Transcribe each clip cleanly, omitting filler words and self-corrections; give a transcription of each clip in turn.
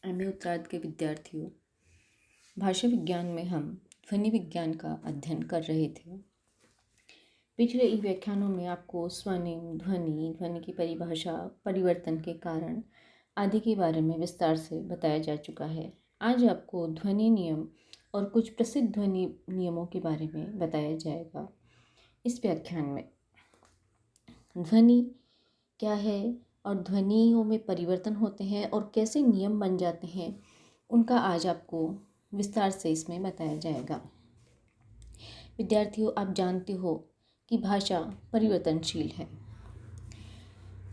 MA उत्तरार्ध के विद्यार्थियों, भाषा विज्ञान में हम ध्वनि विज्ञान का अध्ययन कर रहे थे। पिछले ई व्याख्यानों में आपको स्वनिम, ध्वनि, ध्वनि की परिभाषा, परिवर्तन के कारण आदि के बारे में विस्तार से बताया जा चुका है। आज आपको ध्वनि नियम और कुछ प्रसिद्ध ध्वनि नियमों के बारे में बताया जाएगा। इस व्याख्यान में ध्वनि क्या है और ध्वनियों में परिवर्तन होते हैं और कैसे नियम बन जाते हैं, उनका आज आपको विस्तार से इसमें बताया जाएगा। विद्यार्थियों, आप जानते हो कि भाषा परिवर्तनशील है।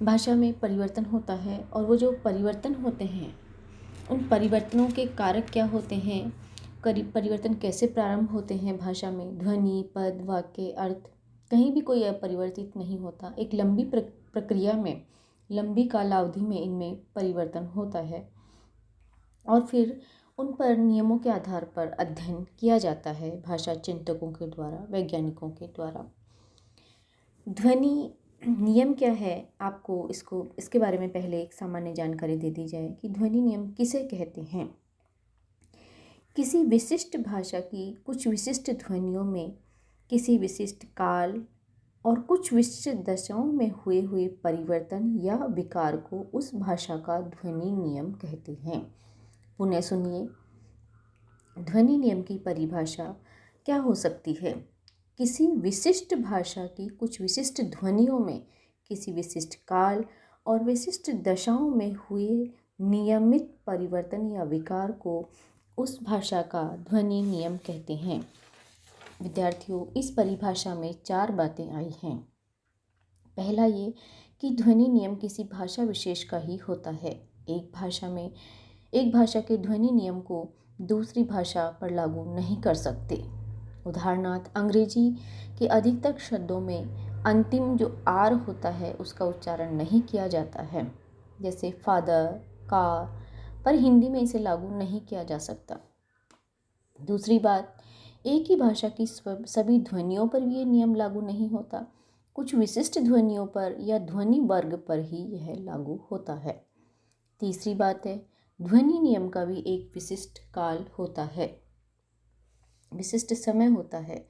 भाषा में परिवर्तन होता है और वो जो परिवर्तन होते हैं, उन परिवर्तनों के कारक क्या होते हैं, परिवर्तन कैसे प्रारंभ होते हैं भाषा में। ध्वनि, पद, वाक्य, अर्थ कहीं भी कोई अपरिवर्तित नहीं होता। एक लंबी प्रक्रिया में, लंबी कालावधि में इनमें परिवर्तन होता है और फिर उन पर नियमों के आधार पर अध्ययन किया जाता है भाषा चिंतकों के द्वारा, वैज्ञानिकों के द्वारा। ध्वनि नियम क्या है, आपको इसके बारे में पहले एक सामान्य जानकारी दे दी जाए कि ध्वनि नियम किसे कहते हैं। किसी विशिष्ट भाषा की कुछ विशिष्ट ध्वनियों में किसी विशिष्ट काल और कुछ विशिष्ट दशाओं में हुए परिवर्तन या विकार को उस भाषा का ध्वनि नियम कहते हैं। पुनः सुनिए, ध्वनि नियम की परिभाषा क्या हो सकती है। किसी विशिष्ट भाषा की कुछ विशिष्ट ध्वनियों में किसी विशिष्ट काल और विशिष्ट दशाओं में हुए नियमित परिवर्तन या विकार को उस भाषा का ध्वनि नियम कहते हैं। विद्यार्थियों, इस परिभाषा में 4 बातें आई हैं। पहला ये कि ध्वनि नियम किसी भाषा विशेष का ही होता है। एक भाषा के ध्वनि नियम को दूसरी भाषा पर लागू नहीं कर सकते। उदाहरणार्थ, अंग्रेजी के अधिकतर शब्दों में अंतिम जो आर होता है उसका उच्चारण नहीं किया जाता है, जैसे फादर, कार, पर हिंदी में इसे लागू नहीं किया जा सकता। दूसरी बात, एक ही भाषा की सभी ध्वनियों पर भी ये नियम लागू नहीं होता। कुछ विशिष्ट ध्वनियों पर या ध्वनि वर्ग पर ही यह लागू होता है। तीसरी बात है, ध्वनि नियम का भी एक विशिष्ट काल होता है, विशिष्ट समय होता है।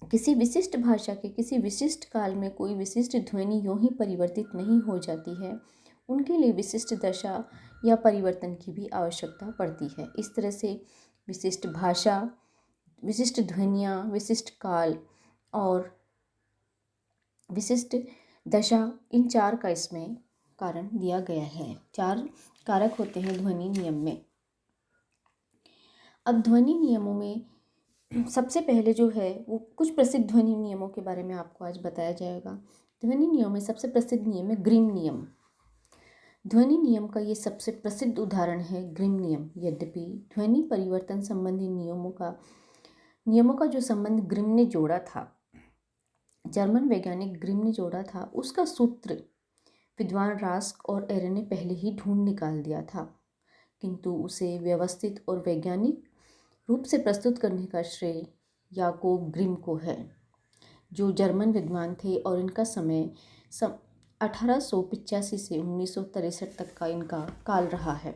किसी विशिष्ट भाषा के किसी विशिष्ट काल में कोई विशिष्ट ध्वनि यूं ही परिवर्तित नहीं हो जाती है, उनके लिए विशिष्ट दशा या परिवर्तन की भी आवश्यकता पड़ती है। इस तरह से विशिष्ट भाषा, विशिष्ट ध्वनियाँ, विशिष्ट काल और विशिष्ट दशा, इन 4 का इसमें कारण दिया गया है। 4 कारक होते हैं ध्वनि नियम में। अब ध्वनि नियमों में सबसे पहले जो है वो कुछ प्रसिद्ध ध्वनि नियमों के बारे में आपको आज बताया जाएगा। ध्वनि नियम में सबसे प्रसिद्ध नियम है ग्रिम नियम। ध्वनि नियम का ये सबसे प्रसिद्ध उदाहरण है ग्रिम नियम। यद्यपि ध्वनि परिवर्तन संबंधी नियमों का जो संबंध ग्रिम ने जोड़ा था, जर्मन वैज्ञानिक ग्रिम ने जोड़ा था, उसका सूत्र विद्वान रास्क और एरे ने पहले ही ढूंढ निकाल दिया था, किंतु उसे व्यवस्थित और वैज्ञानिक रूप से प्रस्तुत करने का श्रेय याकोब ग्रिम को है, जो जर्मन विद्वान थे और इनका समय 1885 से 1963 तक का इनका काल रहा है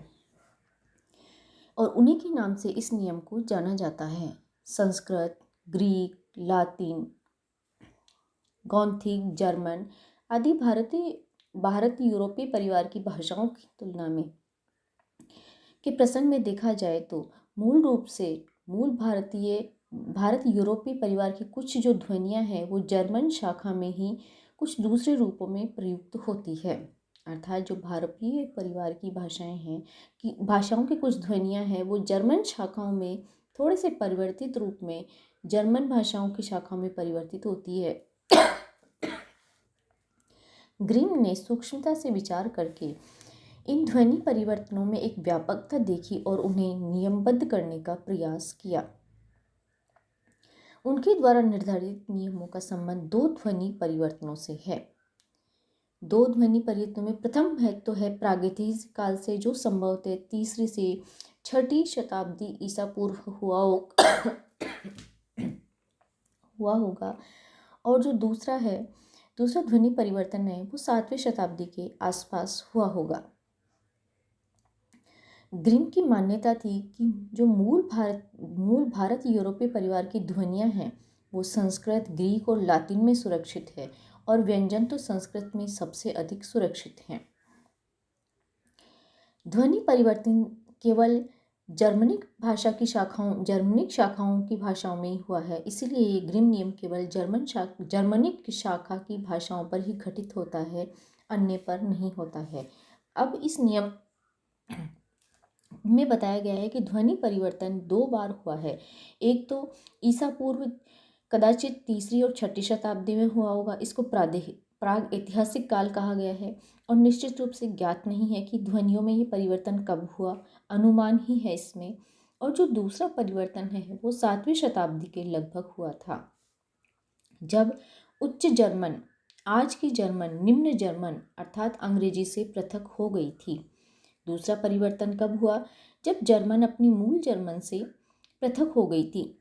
और उन्हीं के नाम से इस नियम को जाना जाता है। Sanskrit, Greek, Latin, Gothic, German आदि भारतीय यूरोपीय परिवार की भाषाओं की तुलना में के प्रसंग में देखा जाए तो मूल रूप से भारत यूरोपीय परिवार की कुछ जो ध्वनियाँ हैं वो जर्मन शाखा में ही कुछ दूसरे रूपों में प्रयुक्त होती है। अर्थात जो भारतीय परिवार की भाषाएं हैं कि भाषाओं की कुछ ध्वनियाँ हैं वो जर्मन शाखाओं में थोड़े से परिवर्तित रूप में जर्मन भाषाओं की शाखा में परिवर्तित होती है। ग्रिम ने सूक्ष्मता से विचार करके इन ध्वनि परिवर्तनों में एक व्यापकता देखी और उन्हें नियमबद्ध करने का प्रयास किया। उनके द्वारा निर्धारित नियमों का संबंध 2 ध्वनि परिवर्तनों से है। 2 ध्वनि परिवर्तनों में प्रथम है तो है प्रागैतिहासिक काल से, जो संभवतः 3री से 6ठी शताब्दी ईसा पूर्व हुआ होगा, और जो दूसरा ध्वनि परिवर्तन है वो 7वीं शताब्दी के आसपास हुआ होगा। ग्रिम की मान्यता थी कि जो मूल भारत यूरोपीय परिवार की ध्वनियाँ हैं वो संस्कृत, ग्रीक और लातिन में सुरक्षित है और व्यंजन तो संस्कृत में सबसे अधिक सुरक्षित हैं। ध्वनि परिवर्तन केवल जर्मनिक शाखाओं की भाषाओं में ही हुआ है, इसीलिए ये ग्रिम नियम केवल जर्मनिक शाखा की भाषाओं पर ही घटित होता है, अन्य पर नहीं होता है। अब इस नियम में बताया गया है कि ध्वनि परिवर्तन 2 बार हुआ है। एक तो ईसा पूर्व कदाचित 3री और 6ठी शताब्दी में हुआ होगा। इसको प्राग ऐतिहासिक काल कहा गया है और निश्चित रूप से ज्ञात नहीं है कि ध्वनियों में ये परिवर्तन कब हुआ, अनुमान ही है इसमें। और जो दूसरा परिवर्तन है वो 7वीं शताब्दी के लगभग हुआ था, जब उच्च जर्मन, आज की जर्मन, निम्न जर्मन अर्थात अंग्रेजी से पृथक हो गई थी। दूसरा परिवर्तन कब हुआ? जब जर्मन अपनी मूल जर्मन से पृथक हो गई थी।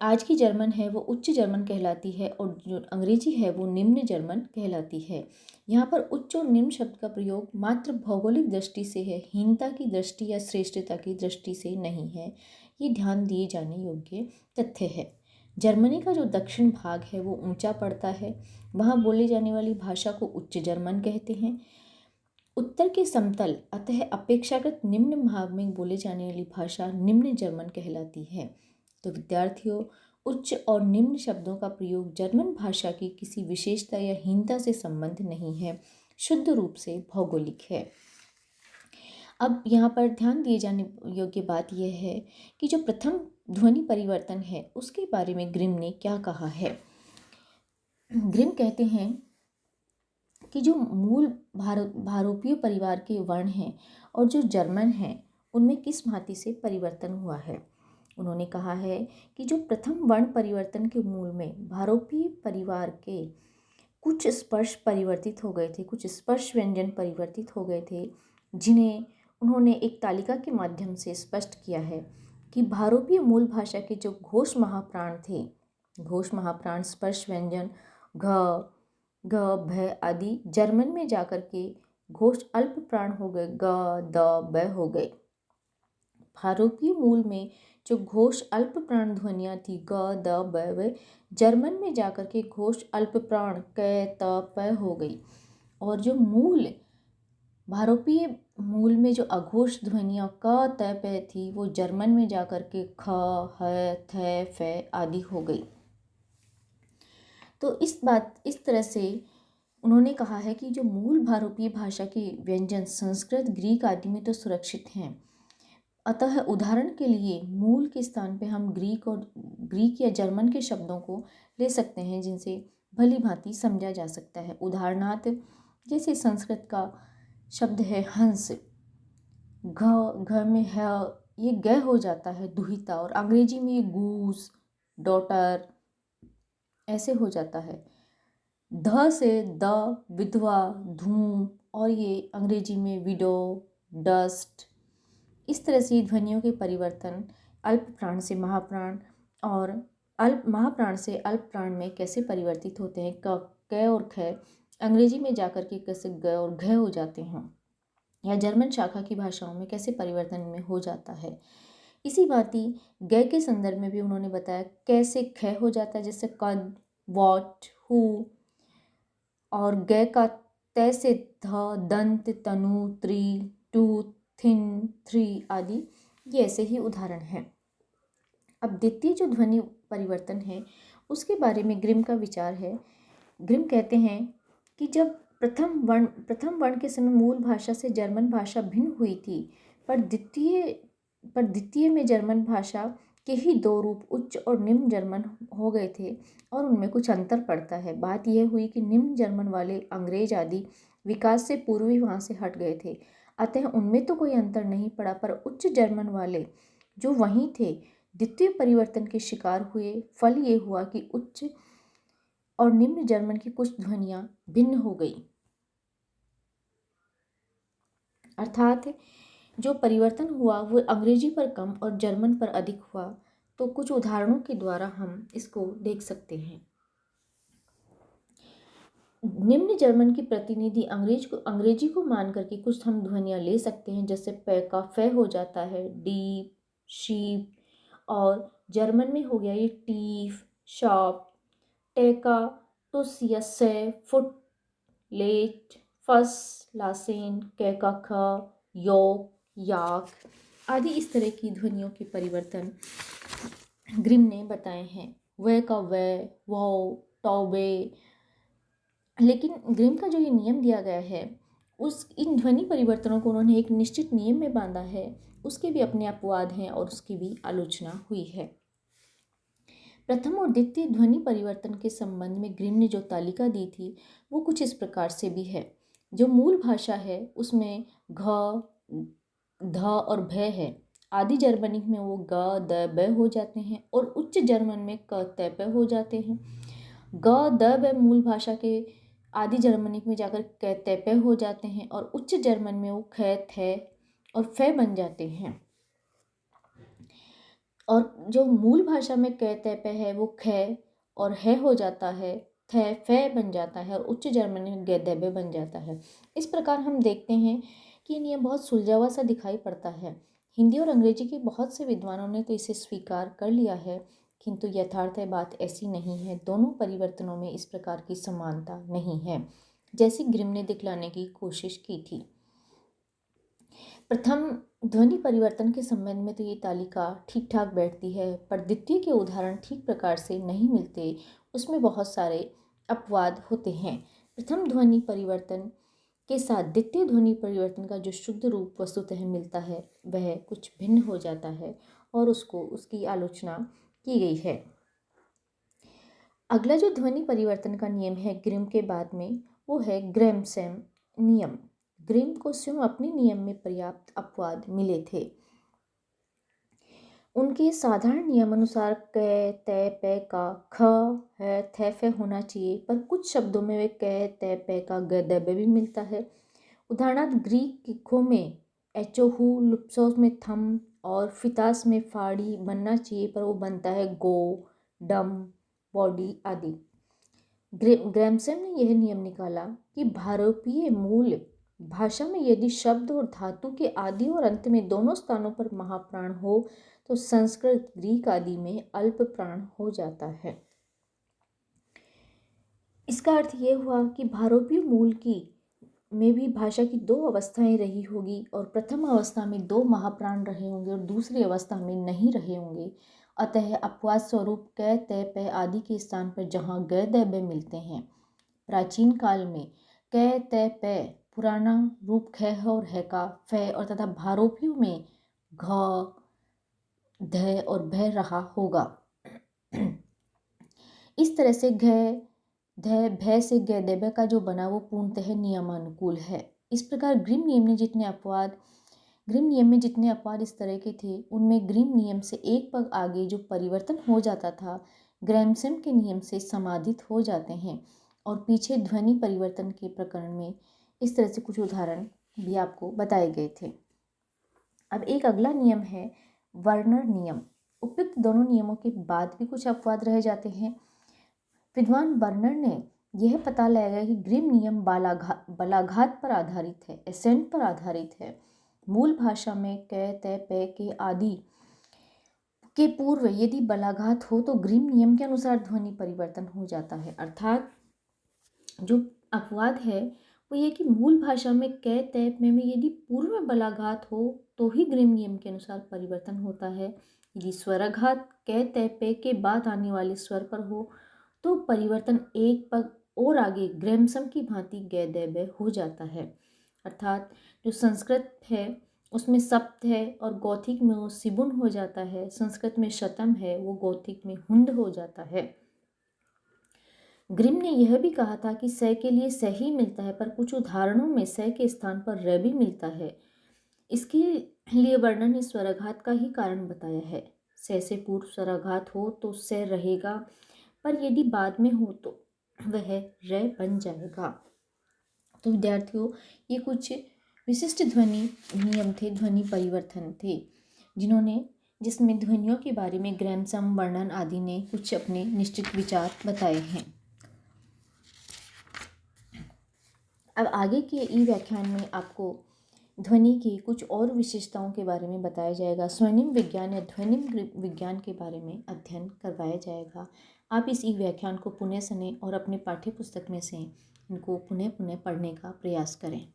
आज की जर्मन है वो उच्च जर्मन कहलाती है और जो अंग्रेजी है वो निम्न जर्मन कहलाती है। यहाँ पर उच्च और निम्न शब्द का प्रयोग मात्र भौगोलिक दृष्टि से है, हीनता की दृष्टि या श्रेष्ठता की दृष्टि से नहीं है। ये ध्यान दिए जाने योग्य तथ्य है। जर्मनी का जो दक्षिण भाग है वो ऊंचा पड़ता है, वहाँ बोली जाने वाली भाषा को उच्च जर्मन कहते हैं। उत्तर के समतल अतः अपेक्षाकृत निम्न भाग में बोले जाने वाली भाषा निम्न जर्मन कहलाती है। तो विद्यार्थियों, उच्च और निम्न शब्दों का प्रयोग जर्मन भाषा की किसी विशेषता या हीनता से संबंध नहीं है, शुद्ध रूप से भौगोलिक है। अब यहाँ पर ध्यान दिए जाने योग्य बात यह है कि जो प्रथम ध्वनि परिवर्तन है उसके बारे में ग्रिम ने क्या कहा है। ग्रिम कहते हैं कि जो मूल भारोपीय परिवार के वर्ण हैं और जो जर्मन हैं उनमें किस भांति से परिवर्तन हुआ है। उन्होंने कहा है कि जो प्रथम वर्ण परिवर्तन के मूल में भारोपीय परिवार के कुछ स्पर्श परिवर्तित हो गए थे, कुछ स्पर्श व्यंजन परिवर्तित हो गए थे, जिन्हें उन्होंने एक तालिका के माध्यम से स्पष्ट किया है कि भारोपीय मूल भाषा के जो घोष महाप्राण थे, घोष महाप्राण स्पर्श व्यंजन घ ग भ आदि जर्मन में जाकर के घोष अल्प प्राण हो गए, ग द ब हो गए। भारोपीय मूल में जो घोष अल्प प्राण ध्वनियाँ थी ग द ब व जर्मन में जाकर के घोष अल्प प्राण क त प हो गई। और जो मूल भारोपीय मूल में जो अघोष ध्वनियाँ क त प थी वो जर्मन में जाकर के ख ह थ फ आदि हो गई। तो इस तरह से उन्होंने कहा है कि जो मूल भारोपीय भाषा के व्यंजन संस्कृत, ग्रीक आदि में तो सुरक्षित हैं, अतः उदाहरण के लिए मूल के स्थान पे हम ग्रीक या जर्मन के शब्दों को ले सकते हैं जिनसे भली भांति समझा जा सकता है। उदाहरणार्थ जैसे संस्कृत का शब्द है हंस, घ में है ये ग हो जाता है दुहिता, और अंग्रेजी में ये गूस, डॉटर ऐसे हो जाता है। ध से द विधवा, धूम, और ये अंग्रेजी में विडो, डस्ट। इस तरह से ध्वनियों के परिवर्तन अल्प प्राण से महाप्राण और महाप्राण से अल्प प्राण में कैसे परिवर्तित होते हैं, क और ख अंग्रेजी में जाकर के कैसे ग और घ हो जाते हैं, या जर्मन शाखा की भाषाओं में कैसे परिवर्तन में हो जाता है। इसी भांति ग के संदर्भ में भी उन्होंने बताया कैसे ख हो जाता है, जैसे कद, वॉट, हु, और ग का तय से ध, दंत, तनु, त्रि, टू, थिन, थ्री आदि, ये ऐसे ही उदाहरण हैं। अब द्वितीय जो ध्वनि परिवर्तन है उसके बारे में ग्रिम का विचार है। ग्रिम कहते हैं कि जब प्रथम वर्ण के समय मूल भाषा से जर्मन भाषा भिन्न हुई थी, पर द्वितीय में जर्मन भाषा के ही 2 रूप उच्च और निम्न जर्मन हो गए थे और उनमें कुछ अंतर पड़ता है। बात यह हुई कि निम्न जर्मन वाले अंग्रेज आदि विकास से पूर्व ही वहाँ से हट गए थे, अतः उनमें तो कोई अंतर नहीं पड़ा, पर उच्च जर्मन वाले जो वहीं थे द्वितीय परिवर्तन के शिकार हुए। फल ये हुआ कि उच्च और निम्न जर्मन की कुछ ध्वनियाँ भिन्न हो गई, अर्थात जो परिवर्तन हुआ वो अंग्रेजी पर कम और जर्मन पर अधिक हुआ। तो कुछ उदाहरणों के द्वारा हम इसको देख सकते हैं। निम्न जर्मन की प्रतिनिधि अंग्रेजी को मान करके कुछ हम ध्वनियाँ ले सकते हैं, जैसे प का फे हो जाता है, डीप, शीप, और जर्मन में हो गया ये टीफ, शॉप, टेका, टुस या से, फुट, लेट, फस, लासेन, कैका ख, योक, याक आदि इस तरह की ध्वनियों के परिवर्तन ग्रिम ने बताए हैं। वे का वे, वो, टॉबे। लेकिन ग्रिम का जो ये नियम दिया गया है, उस इन ध्वनि परिवर्तनों को उन्होंने एक निश्चित नियम में बांधा है। उसके भी अपने अपवाद हैं और उसकी भी आलोचना हुई है। प्रथम और द्वितीय ध्वनि परिवर्तन के संबंध में ग्रिम ने जो तालिका दी थी वो कुछ इस प्रकार से भी है। जो मूल भाषा है उसमें घ, ध और भ है। आदि जर्मनिक में वो ग, द, ब हो जाते हैं और उच्च जर्मन में क, त, प हो जाते हैं। ग, द, ब मूल भाषा के आदि जर्मनिक में जाकर क, त, प हो जाते हैं और उच्च जर्मन में वो ख, थ और फ बन जाते हैं। और जो मूल भाषा में क, त, प है वो ख और ह हो जाता है, थ, फ बन जाता है और उच्च जर्मनी में ग, द, ब बन जाता है। इस प्रकार हम देखते हैं कि ये बहुत सुलझा हुआ सा दिखाई पड़ता है। हिंदी और अंग्रेजी के बहुत से विद्वानों ने तो इसे स्वीकार कर लिया है, किंतु यथार्थ बात ऐसी नहीं है। दोनों परिवर्तनों में इस प्रकार की समानता नहीं है, जैसी ग्रिम ने दिखलाने की कोशिश की थी। प्रथम ध्वनि परिवर्तन के संबंध में तो ये तालिका ठीक ठाक बैठती है, पर द्वितीय के उदाहरण ठीक प्रकार से नहीं मिलते। उसमें बहुत सारे अपवाद होते हैं। प्रथम ध्वनि परिवर्तन के साथ द्वितीय ध्वनि परिवर्तन का जो शुद्ध रूप वस्तुतः मिलता है वह कुछ भिन्न हो जाता है और उसकी आलोचना की गई है। अगला जो ध्वनि परिवर्तन का नियम है ग्रिम के बाद में, वो है ग्रैमसैम नियम। ग्रिम को स्वयं अपने नियम में पर्याप्त अपवाद मिले थे। उनके साधारण नियमानुसार क, त, प का ख, है, थ, फ होना चाहिए, पर कुछ शब्दों में वे क, त, प का ग, द, ब भी मिलता है। उदाहरणार्थ ग्रीक किखों में एचोहू, लुप्सोस में थम और फितास में फाड़ी बनना चाहिए, पर वो बनता है गो, डम, बॉडी आदि। ग्रैमसन ने यह नियम निकाला कि भारोपीय मूल भाषा में यदि शब्द और धातु के आदि और अंत में दोनों स्थानों पर महाप्राण हो तो संस्कृत ग्रीक आदि में अल्प प्राण हो जाता है। इसका अर्थ यह हुआ कि भारोपीय मूल की में भी भाषा की दो अवस्थाएं रही होगी और प्रथम अवस्था में दो महाप्राण रहे होंगे और दूसरी अवस्था में नहीं रहे होंगे। अतः अपवाद स्वरूप क, त, प आदि के स्थान पर जहाँ ग, द, ब मिलते हैं, प्राचीन काल में क, त, प पुराना रूप ख और ह का फ और तथा भारोपियों में घ, ध और भ रहा होगा। इस तरह से घ, ध, भ से ग, द, ब का जो बना वो पूर्णतः नियमानुकूल है। इस प्रकार ग्रिम नियम में जितने अपवाद इस तरह के थे, उनमें ग्रिम नियम से एक पग आगे जो परिवर्तन हो जाता था ग्रैमसन के नियम से समाधित हो जाते हैं। और पीछे ध्वनि परिवर्तन के प्रकरण में इस तरह से कुछ उदाहरण भी आपको बताए गए थे। अब एक अगला नियम है वर्नर नियम। उपयुक्त दोनों नियमों के बाद भी कुछ अपवाद रह जाते हैं। विद्वान वर्नर ने यह पता लगाया कि ग्रिम नियम बलाघात पर आधारित है, एसेंट पर आधारित है। मूल भाषा में क, त, प के आदि के पूर्व यदि बलाघात हो तो ग्रिम नियम के अनुसार ध्वनि परिवर्तन हो जाता है। अर्थात जो अपवाद है वो ये कि मूल भाषा में क, त, प में यदि पूर्व में बलाघात हो तो ही ग्रिम नियम के अनुसार परिवर्तन होता है। यदि स्वराघात क, त, प के बाद आने वाले स्वर पर हो तो परिवर्तन एक पग और आगे ग्रैमसन की भांति ग, द, ब हो जाता है। अर्थात जो संस्कृत है उसमें सप्त है और गौथिक में वो सिबुन हो जाता है, संस्कृत में शतम है वो गौथिक में हुंड हो जाता है। ग्रिम ने यह भी कहा था कि स के लिए स ही मिलता है, पर कुछ उदाहरणों में स के स्थान पर र भी मिलता है। इसके लिए वर्णन ने स्वराघात का ही कारण बताया है। स से पूर्व स्वराघात हो तो स रहेगा, पर यदि बाद में हो तो वह र बन जाएगा। तो विद्यार्थियों, ये कुछ विशिष्ट ध्वनि नियम थे, ध्वनि परिवर्तन थे, जिसमें ध्वनियों के बारे में ग्रैमसन, वर्णन आदि ने कुछ अपने निश्चित विचार बताए हैं। अब आगे के ई व्याख्यान में आपको ध्वनि की कुछ और विशेषताओं के बारे में बताया जाएगा। स्वर्णिम विज्ञान या ध्वनिम विज्ञान के बारे में अध्ययन करवाया जाएगा। आप इस ई व्याख्यान को पुनः सुनें और अपने पाठ्य पुस्तक में से इनको पुनः पुनः पढ़ने का प्रयास करें।